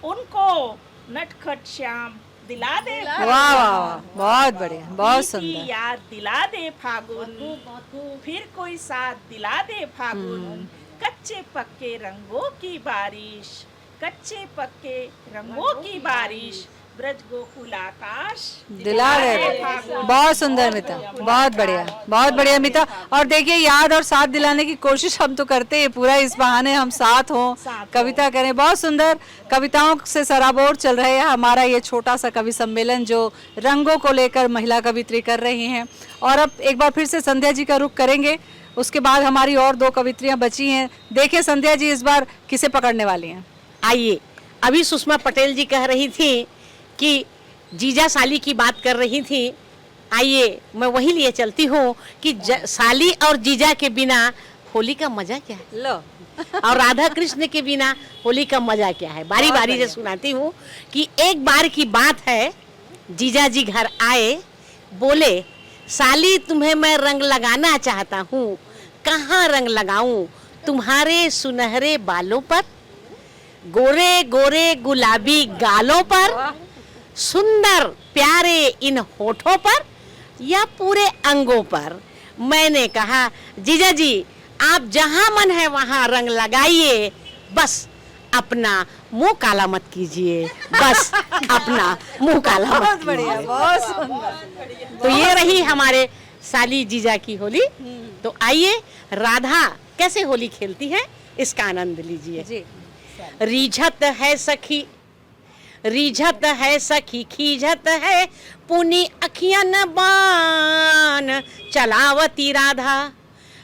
उनको नटखट श्याम दिला दे। वाह वाह वाह, बहुत बढ़िया, बहुत बीती सुंदर। याद दिला दे फागुन, फिर कोई साथ दिला दे फागुन, कच्चे पक्के रंगों की बारिश, कच्चे पक्के रंगों की बारिश, ब्रज गोकुल आकाश दिला दे। फागुन। बहुत सुंदर मिता, बहुत बढ़िया, बहुत बढ़िया मिता। और देखिए, याद और साथ दिलाने की कोशिश हम तो करते हैं, पूरा इस बहाने हम साथ हों, कविता करें। बहुत सुंदर कविताओं से सराबोर चल रहे हैं हमारा ये छोटा सा कवि सम्मेलन, जो रंगों को लेकर महिला कवित्री कर रही हैं। और अब एक बार फिर से संध्या जी का रुख करेंगे, उसके बाद हमारी और 2 कवित्रियां बची हैं। देखिए संध्या जी इस बार किसे पकड़ने वाली हैं। आइए, अभी सुषमा पटेल जी कह रही थी कि जीजा साली की बात कर रही थी, आइए मैं वही लिए चलती हूँ कि साली और जीजा के बिना होली का मजा क्या है, लो और राधा कृष्ण के बिना होली का मजा क्या है। बारी बारी से सुनाती हूँ कि एक बार की बात है, जीजा जी घर आए, बोले साली तुम्हें मैं रंग लगाना चाहता हूँ, कहाँ रंग लगाऊं, तुम्हारे सुनहरे बालों पर, गोरे गोरे गुलाबी गालों पर, सुंदर प्यारे इन होठों पर, या पूरे अंगों पर। मैंने कहा जीजा जी आप जहां मन है वहां रंग लगाइए, बस अपना मुंह काला मत कीजिए, बस अपना मुंह काला मत बहुत बढ़िया, बहुत सुंदर। तो ये रही हमारे साली जीजा की होली। तो आइए राधा कैसे होली खेलती है इसका आनंद लीजिए जी। रीझत है सखी, रीझत है सखी, खीझत है पुनी अखियन बान चलावती राधा,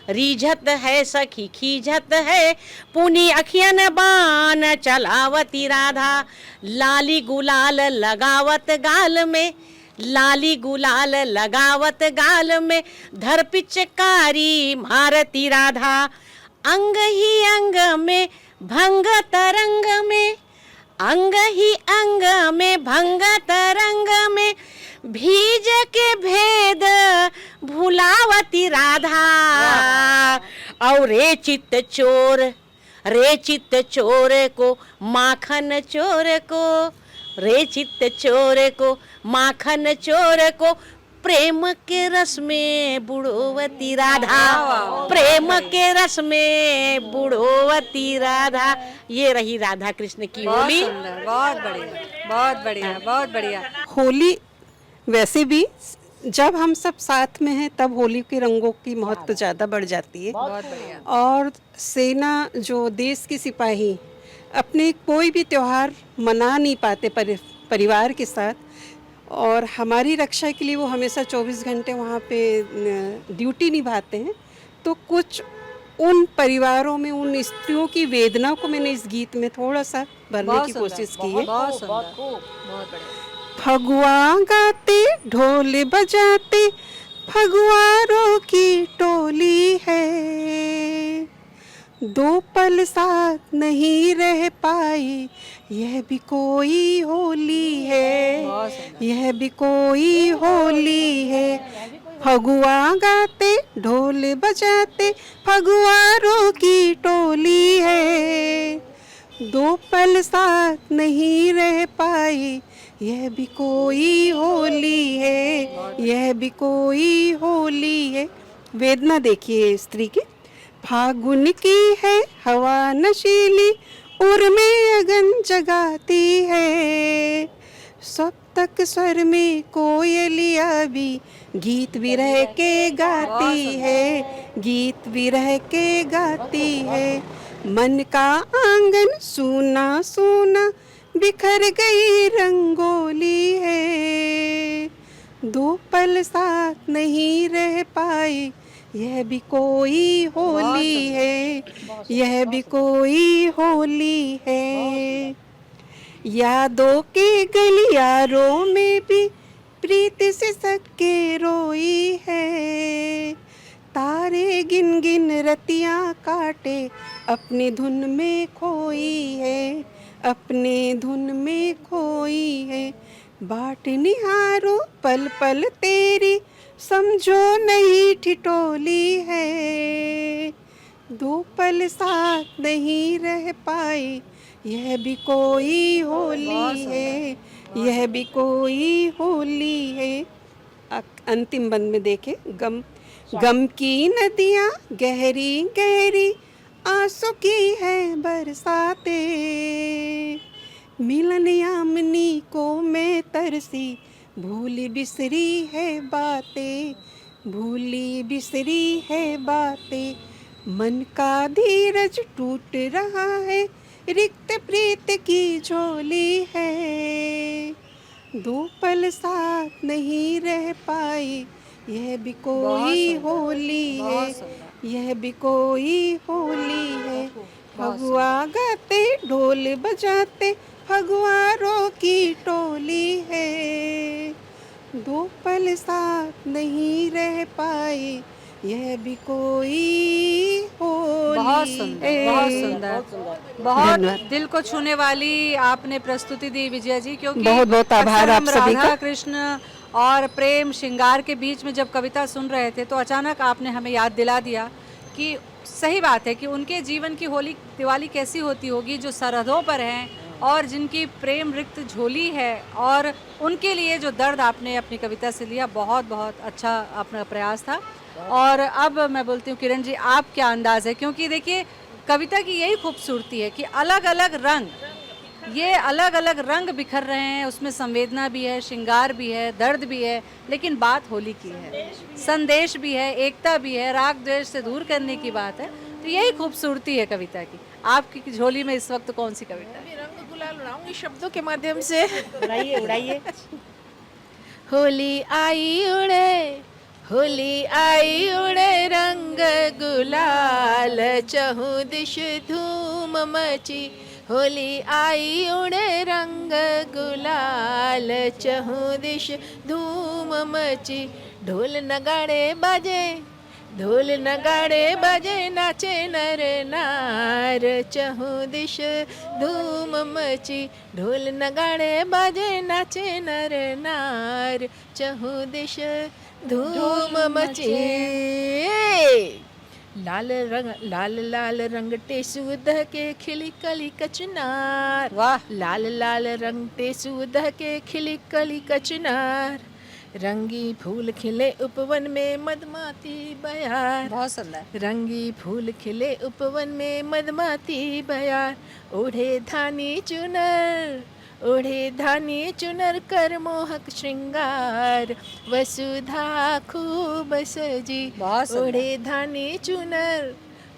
रीझत है सखी, खीझत है पुनी अखियन बान चलावती राधा, लाली गुलाल लगावत गाल में, लाली गुलाल लगावत गाल में, धर पिचकारी मारती राधा, अंग ही अंग में भंग तरंग में, अंग ही अंग में भंग तरंग में, भीज के भेद भुलावती राधा, और रे चित्त चोर, रे चित्त चोर को माखन चोर को, रे चित्त चोर को माखन चोर को, प्रेम के रस में बुढ़ोवती राधा, प्रेम के रस में बुढ़ोवती राधा। ये रही राधा कृष्ण की होली। बहुत बढ़िया, बहुत बढ़िया, बहुत बढ़िया। होली वैसे भी जब हम सब साथ में हैं तब होली के रंगों की महत्व ज़्यादा बढ़ जाती है। बहुत बढ़िया। और सेना जो देश की सिपाही अपने कोई भी त्योहार मना नहीं पाते परिवार के साथ, और हमारी रक्षा के लिए वो हमेशा 24 घंटे वहाँ पे ड्यूटी निभाते हैं। तो कुछ उन परिवारों में उन स्त्रियों की वेदना को मैंने इस गीत में थोड़ा सा भरने की कोशिश की है। बहुत सुंदर, बहुत बढ़िया। फगुआ गाते ढोल बजाते फगुआरों की टोली है, दो पल साथ नहीं रह पाए यह भी कोई होली है, यह भी कोई होली है। फगुआ गाते ढोल बजाते फगुआरों की टोली है, दो पल साथ नहीं रह पाए यह भी कोई होली है, यह भी कोई होली है। वेदना देखिए स्त्री की। फागुन की है हवा नशीली, उर में अगन जगाती है। सप्तक स्वर में कोयलिया भी गीत विरह के गाती है, गीत विरह के गाती है। मन का आंगन सूना सूना बिखर गई रंगोली है। दो पल साथ नहीं रह पाए, यह भी कोई होली है, यह भी कोई होली है। यादों के गलियारों में भी प्रीत से सबके रोई है। तारे गिन गिन रतियां काटे, अपनी धुन में खोई है, अपने धुन में खोई है। बाट निहारो पल पल तेरी, समझो नहीं ठिठोली है। दो पल साथ नहीं रह पाए, यह भी कोई होली है, यह भी कोई होली है। अंतिम बंद में देखे, गम गम की नदियाँ गहरी गहरी आंसू की है बरसाते। मिलन यामिनी को मैं तरसी, भूली बिसरी है बातें, भूली बिसरी है बातें। मन का धीरज टूट रहा है, रिक्त प्रीत की झोली है। दो पल साथ नहीं रह पाए, यह भी कोई होली है, यह भी कोई होली है। फगुआ गाते ढोल बजाते, फगुआरों की टोली है। दो पल साथ नहीं रह पाए, यह भी कोई होली। बहुत सुंदर, बहुत सुंदर, बहुत दिल को छूने वाली आपने प्रस्तुति दी विजया जी। क्योंकि बहुत बहुत आभार आप सभी का। राधा कृष्ण और प्रेम श्रृंगार के बीच में जब कविता सुन रहे थे तो अचानक आपने हमें याद दिला दिया कि सही बात है कि उनके जीवन की होली दिवाली कैसी होती होगी जो सरहदों पर हैं और जिनकी प्रेम रिक्त झोली है। और उनके लिए जो दर्द आपने अपनी कविता से लिया, बहुत बहुत अच्छा अपना प्रयास था। और अब मैं बोलती हूँ किरण जी, आप क्या अंदाज है? क्योंकि देखिए कविता की यही खूबसूरती है कि अलग अलग रंग, ये अलग अलग रंग बिखर रहे हैं, उसमें संवेदना भी है, श्रृंगार भी है, दर्द भी है, लेकिन बात होली की है, संदेश भी है, एकता भी है, राग द्वेष से दूर करने की बात है। तो यही खूबसूरती है कविता की। आपकी झोली में इस वक्त कौन सी कविता है? रंग गुलाल उड़ाऊंगी शब्दों के माध्यम से। उड़ाइए उड़ाइए। होली आई उड़े, होली आई उड़े रंग गुलाल, चहुँ दिश धूम मची। होली आई उड़े रंग गुलाल, चहुँ दिश धूम मची। ढोल नगाड़े बाजे, ढोल नगाड़े बाजे, नाचे नर नार, चहुँ दिश धूम मची। ढोल नगाड़े बाजे, नाचे नर नार, चहुँ दिश धूम मची। लाल रंग, लाल लाल रंग टेसुद के खिली कली कचनार। वाह! लाल लाल रंग टेसुद के खिली कली कचनार। रंगी फूल खिले उपवन में मधुमाती बयार। बहुत सुंदर। रंगी फूल खिले उपवन में मधुमाती बयार। ओढ़े धानी चुनर, ओढ़े धानी चुनर कर मोहक श्रृंगार, वसुधा खूब सजी। बहुत सुंदर। ओढ़े धानी चुनर,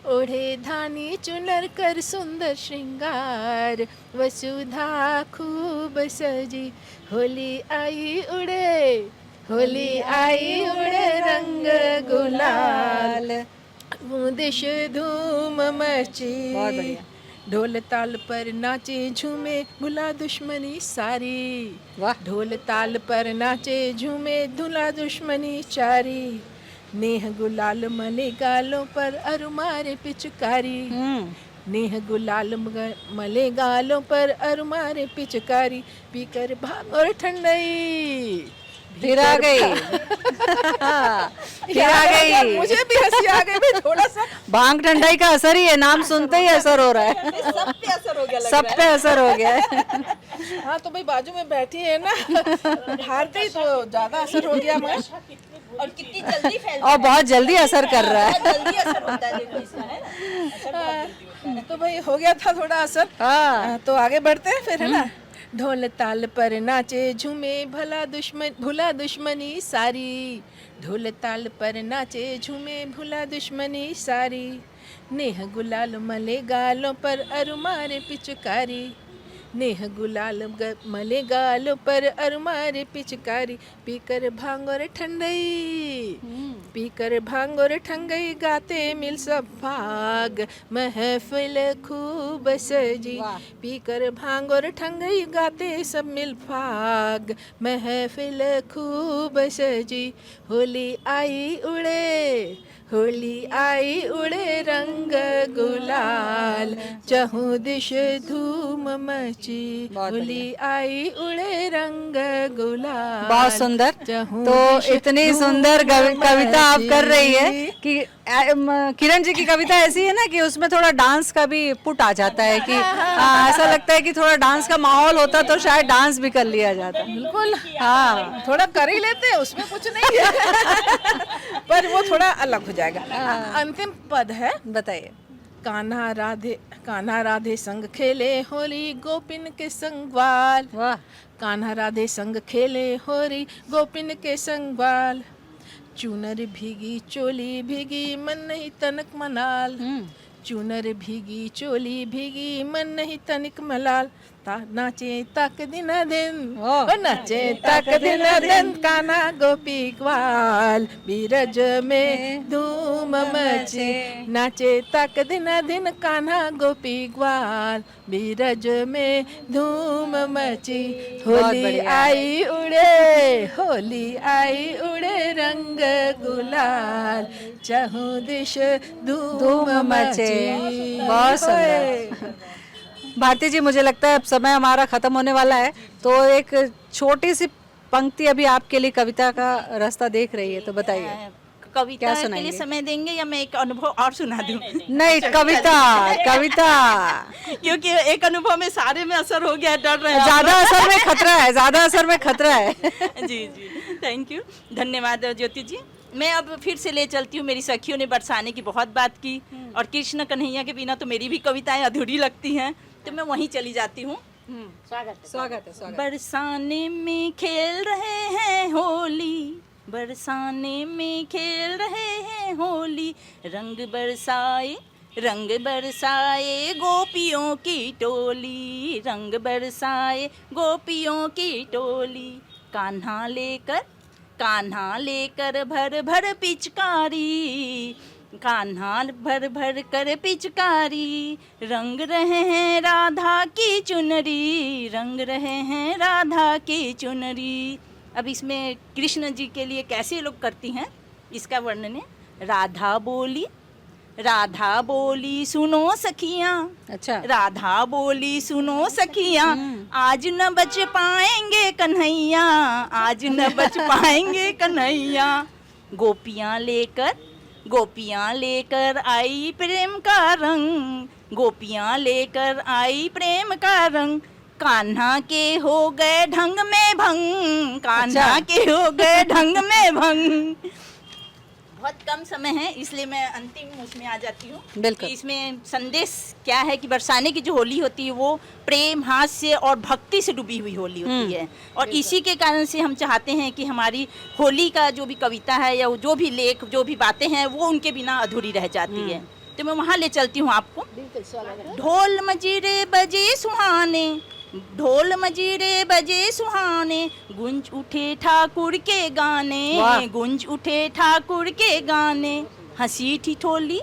ओढ़े धानी चुनर कर सुंदर श्रृंगार, वसुधा खूब सजी। होली आई उड़े, होली आई उड़े रंग गुलाल, दिश धूम मची। बहुत बढ़िया। ढोल ताल पर नाचे झूमे भुला दुश्मनी सारी। वाह! ढोल ताल पर नाचे झूमे धुला दुश्मनी चारी। नेह गुलाल मले गालों पर अरुमारे पिचकारी। नेह गुलाल मले गालों पर अरुमारे पिचकारी। पीकर भाग और ठंडई फिर आ गई। फिर आ गई। मुझे भी हंसी आ आगे भी थोड़ा सा भांग ठंडाई का असर ही है, नाम सुनते ही असर हो रहा है, सब पे असर हो गया लग सब पे असर हो गया है। हाँ तो भाई बाजू में बैठी है ना, भारते ही तो ज्यादा असर हो गया हमारा। और कितनी जल्दी फैलता और बहुत जल्दी असर कर रहा है। बहुत जल्दी असर होता है, देखो इसका, है ना, असर बहुत जल्दी होता है। तो भाई हो गया था थोड़ा असर। हाँ। तो आगे बढ़ते हैं फिर, है ना। ढोल ताल पर नाचे झूमे भुला दुश्मनी सारी, ढोल ताल पर नाचे झूमे भुला दुश्मनी सारी, नेह गुलाल मले गालों पर अरुमारे पिचकारी, नेह गुलाल मले गालों पर अरुमारे पिचकारी, पीकर भांग और ठंडई, पीकर भांग और ठंडई, गाते मिल सब भाग, महफिल खूब सजी, पीकर भांग और ठंडई, गाते सब मिल भाग, महफिल खूब सजी, होली आई उड़े, होली आई उड़े रंग गुलाल, चहु दिश धूम मची, होली आई उड़े रंग गुलाल। बहुत सुंदर। चहु तो दिश इतनी धूम सुंदर कविता आप कर रही है मची। कि किरण जी की कविता ऐसी है ना कि उसमें थोड़ा डांस का भी पुट आ जाता है कि ऐसा लगता है कि थोड़ा डांस का माहौल होता तो शायद डांस भी कर लिया जाता। बिल्कुल, हाँ थोड़ा कर ही लेते हैं, उसमें कुछ नहीं है पर वो थोड़ा अलग हो जाएगा। अंतिम पद है, बताइए। कान्हा राधे संग खेले होली गोपिन के संग वाल, वाह। कान्हा राधे संग खेले होली गोपिन के संग वाल, चूनर भीगी चोली भीगी मन नहीं तनक मलाल, चूनर भीगी चोली भीगी मन नहीं तनिक मलाल, नाचे तक दिन दिन, ओ नाचे तक दिन दिन, कान्हा गोपी ग्वाल, बीरज में धूम मचे, नाचे तक दिन दिन, कान्हा गोपी ग्वाल, बीरज में धूम मची, होली आई उड़े, होली आई उड़े रंग गुलाल, चहु दिश धूम मचे। बहुत सुंदर। भारती जी, मुझे लगता है अब समय हमारा खत्म होने वाला है, तो एक छोटी सी पंक्ति अभी आपके लिए कविता का रास्ता देख रही है, तो बताइए। कविता के लिए समय देंगे या मैं एक अनुभव और सुना दूं? नहीं, कविता कविता क्योंकि एक अनुभव में सारे में असर हो गया, डर रहे हैं ज्यादा असर में खतरा है, ज्यादा असर में खतरा है। जी जी, थैंक यू, धन्यवाद ज्योति जी। मैं अब फिर से ले चलती हूँ, मेरी सखियों ने बरसाने की बहुत बात की और कृष्ण कन्हैया के बिना तो मेरी भी कविताएं अधूरी लगती हैं, तो मैं वहीं चली जाती हूँ। स्वागत है। बरसाने में खेल रहे हैं होली, बरसाने में खेल रहे हैं होली, रंग बरसाए गोपियों की टोली, रंग बरसाए गोपियों की टोली, कान्हा लेकर भर भर पिचकारी, कान्हा भर भर कर पिचकारी, रंग रहे हैं राधा की चुनरी, रंग रहे हैं राधा की चुनरी। अब इसमें कृष्ण जी के लिए कैसे लोग करती हैं इसका वर्णन है। राधा बोली सुनो सखियाँ, अच्छा। राधा बोली सुनो सखियाँ, आज न बच पाएंगे कन्हैया, आज न बच पाएंगे कन्हैया, गोपियाँ लेकर आई प्रेम का रंग, गोपियाँ लेकर आई प्रेम का रंग, कान्हा के हो गए ढंग में भंग, कान्हा के हो गए ढंग में भंग। बहुत कम समय है इसलिए मैं अंतिम उसमें आ जाती हूँ। बिल्कुल। इसमें संदेश क्या है कि बरसाने की जो होली होती है वो प्रेम, हास्य और भक्ति से डूबी हुई होली होती है, और इसी के कारण से हम चाहते हैं कि हमारी होली का जो भी कविता है या जो भी लेख, जो भी बातें हैं, वो उनके बिना अधूरी रह जाती है। तो मैं वहाँ ले चलती हूँ आपको। ढोल मजीरे बजे सुहाने, ढोल मजीरे बजे सुहाने, गुंज उठे ठाकुर के गाने, गुंज उठे ठाकुर के गाने, हंसी ठिठोली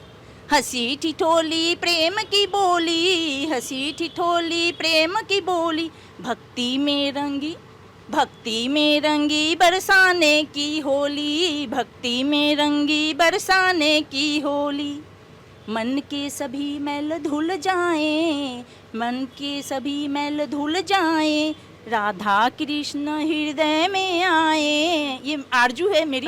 प्रेम की बोली, हंसी ठिठोली प्रेम की बोली, भक्ति में रंगी बरसाने की होली, भक्ति में रंगी बरसाने की होली। मन के सभी मैल धुल जाएं, मन के सभी मैल धुल जाएं, राधा कृष्ण हृदय में आए, ये आरजू है मेरी।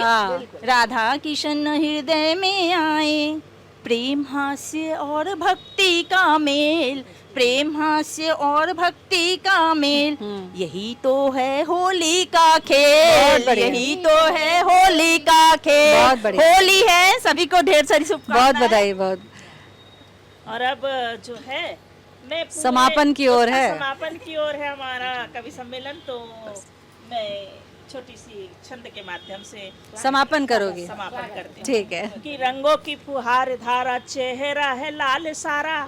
राधा कृष्ण हृदय में आए, प्रेम हास्य और भक्ति का मेल, प्रेम हास्य और भक्ति का मेल, यही तो है होली का खेल, यही तो है होली का खेल। होली है, सभी को ढेर सारी शुभकामनाएं। बहुत बधाई, बहुत। और अब जो है मैं समापन की ओर है। समापन की ओर है हमारा कवि सम्मेलन, तो मैं छोटी सी छंद के माध्यम से समापन करोगी? समापन करते हैं। ठीक है। कि रंगों की फुहार धारा चेहरा है लाल सारा,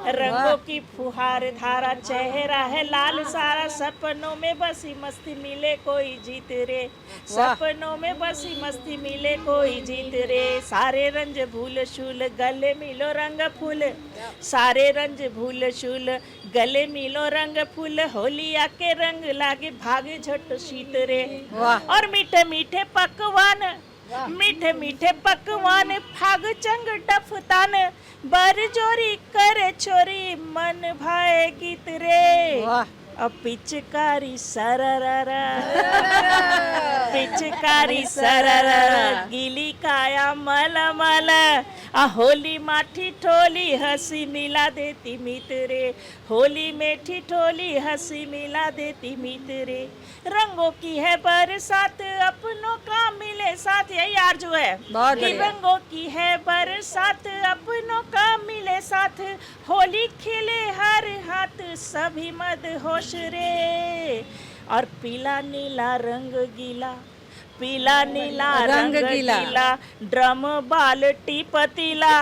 रंगों की फुहार धारा चेहरा है लाल सारा, सपनों में बसी मस्ती मिले कोई जीत रे, सपनों में बसी मस्ती मिले कोई जीत रे, सारे रंज भूल शूल गले मिलो रंग फूल, सारे रंज भूल शूल गले मिलो रंग फूल, होली आके रंग लागे भागे झट शीत रे, और मीठे मीठे पकवान, मीठे मीठे पकवान, फाग चंग डफतान, बर जोरी करे छोरी मन भाए गीत रे, अब पिचकारी सरररा, पिचकारी सरररा, गीली काया मल मल, होली माठी ठोली हंसी मिला देती मित्रे, होली में ठिठोली हंसी मिला देती मित्रे, रंगों की है बरसात अपनों का मिले साथ, यही आरज़ू है कि रंगों की है बरसात अपनों का मिले साथ, होली खिले हर हाथ सभी मदहोश रे, और पीला नीला रंग गीला, पीला नीला रंग गीला, ड्रम बाल्टी पतीला,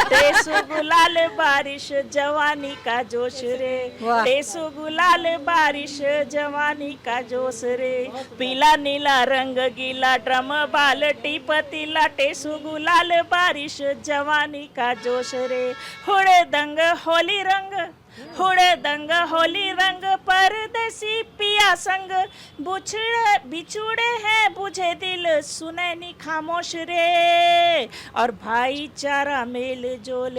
देसो गुलाल बारिश जवानी का जोश रे, देसो गुलाल बारिश जवानी का जोश रे, पीला नीला रंग गीला, ड्रम बाल्टी पतीला, टेसो गुलाल बारिश जवानी का जोश रे, हुड़े दंग होली रंग, हुड़े दंग होली रंग, परदेसी पिया संग, बुछड़े बिछुड़े हैं बुझे दिल सुनैनी खामोश रे, और भाईचारा मेल जोल,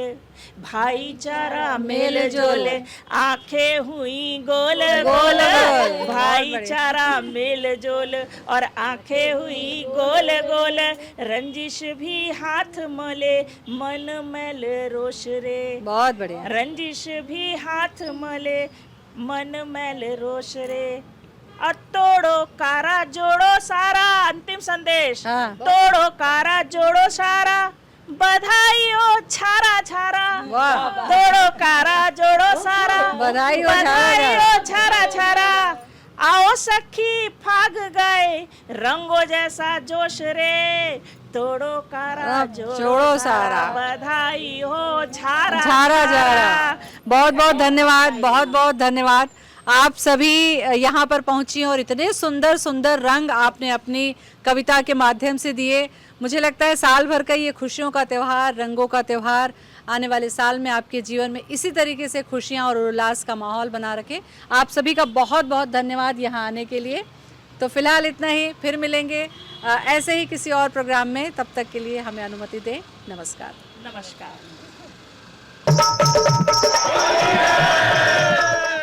भाईचारा मेल जोल, आंखें हुई गोल गोल, भाईचारा मेल जोल और आंखें हुई गोल गोल, रंजिश भी हाथ मले मन मैल रोश रे, बहुत बढ़िया। रंजिश भी हाथ मले मन मैल रोश रे, और तोड़ो कारा जोड़ो सारा, अंतिम संदेश, तोड़ो कारा जोड़ो सारा, बधाई हो छारा छारा, तोड़ो कारा जोड़ो सारा, बधाई हो छारा छारा, आओ सखी फाग गए रंगो जैसा जोश रे, तोड़ो कारा जोड़ो सारा, बधाई हो छारा छारा छारा। बहुत बहुत धन्यवाद, बहुत बहुत धन्यवाद। आप सभी यहाँ पर पहुंची और इतने सुंदर सुंदर रंग आपने अपनी कविता के माध्यम से दिए। मुझे लगता है साल भर का ये खुशियों का त्यौहार, रंगों का त्यौहार आने वाले साल में आपके जीवन में इसी तरीके से खुशियाँ और उल्लास का माहौल बना रखे। आप सभी का बहुत बहुत धन्यवाद यहाँ आने के लिए। तो फिलहाल इतना ही, फिर मिलेंगे ऐसे ही किसी और प्रोग्राम में। तब तक के लिए हमें अनुमति दें। नमस्कार। नमस्कार।